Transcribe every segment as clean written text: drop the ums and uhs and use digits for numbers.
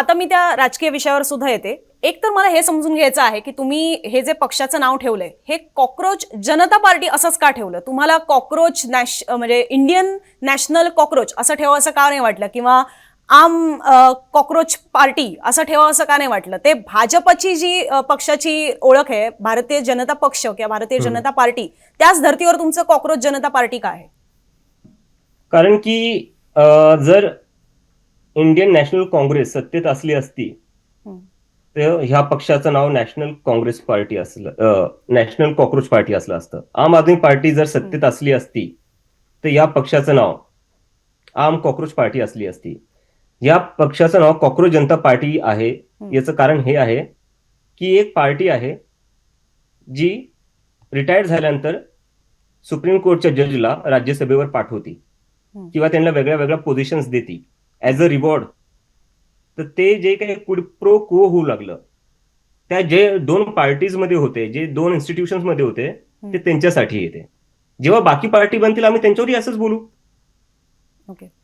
आता मी त्या राजकीय विषयावर सुद्धा येते. एक तर मला हे समजून घ्यायचं आहे की तुम्ही हे जे पक्षाचं नाव ठेवलंय हे कॉक्रोच जनता पार्टी असंच का ठेवलं? तुम्हाला कॉक्रोच म्हणजे इंडियन नॅशनल कॉक्रोच असं ठेवावं असं का नाही वाटलं, किंवा आम कॉक्रोच पार्टी असं ठेवावं असं का नाही वाटलं? ते भाजपची जी पक्षाची ओळख आहे, भारतीय जनता पक्ष किंवा भारतीय हम्म. जनता पार्टी, त्याच धर्तीवर तुमचं कॉक्रोच जनता पार्टी का आहे? कारण की जर इंडियन नॅशनल काँग्रेस सत्तेत असली असती हम्म. तर ह्या पक्षाचं नाव नॅशनल काँग्रेस पार्टी असलं, नॅशनल कॉक्रोच पार्टी असलं असतं. आम आदमी पार्टी जर हम्म. सत्तेत असली असती तर या पक्षाचं नाव आम कॉक्रोच पार्टी असली असती. या पक्षाचं नाव कॉक्रोच जनता पार्टी आहे. हम्म. याचं कारण हे आहे की एक पार्टी आहे जी रिटायर्ड झाल्यानंतर सुप्रीम कोर्टच्या जजला राज्यसभेवर पाठवती हम्म. किंवा त्यांना वेगळ्या वेगळ्या पोझिशन्स देती ॲज अ रिवॉर्ड. तर ते जे काही प्रो को होऊ लागलं, त्या जे दोन पार्टीजमध्ये होते, जे दोन इन्स्टिट्यूशन्समध्ये होते, ते त्यांच्यासाठी येते. जेव्हा बाकी पार्टी बनतील आम्ही त्यांच्यावरही असंच बोलू. ओके.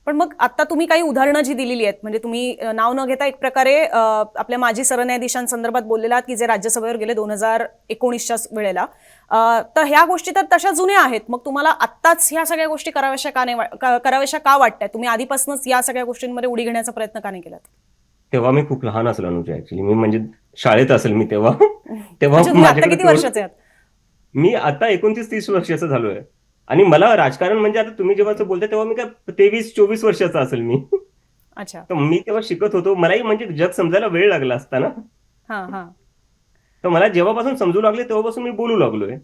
पण मग आता तुम्ही काही उदाहरणं जी दिलेली आहेत, म्हणजे तुम्ही नाव न घेता एक प्रकारे आपल्या माजी सरन्यायाधीशांसंदर्भात बोललेला आहात की जे राज्यसभेवर गेले 2019च्या वेळेला. तर ह्या गोष्टी तर तशा जुन्या आहेत. मग तुम्हाला आत्ताच ह्या सगळ्या गोष्टी कराव्याशा का नाही कराव्याशा का वाटताय? तुम्ही आधीपासूनच या सगळ्या गोष्टींमध्ये उडी घेण्याचा प्रयत्न का नाही केलात? तेव्हा मी खूप लहान असेल अनुजा, ऍक्च्युली मी म्हणजे शाळेत असेल मी तेव्हा. तेव्हा अच्छा, तुम्ही आता माझ्याकडे किती वर्षाचे आहात? मी आता 29-30 वर्षाचा झालोय. आणि मला राजकारण म्हणजे आता तुम्ही जेव्हा बोलताय तेव्हा मी काय 23-24 वर्षाचा असेल मी. अच्छा. तर मी तेव्हा शिकत होतो, मलाही म्हणजे जग समजायला वेळ लागला असता ना. हा हा. तर मला जेव्हापासून समजू लागले तेव्हापासून मी बोलू लागलोय.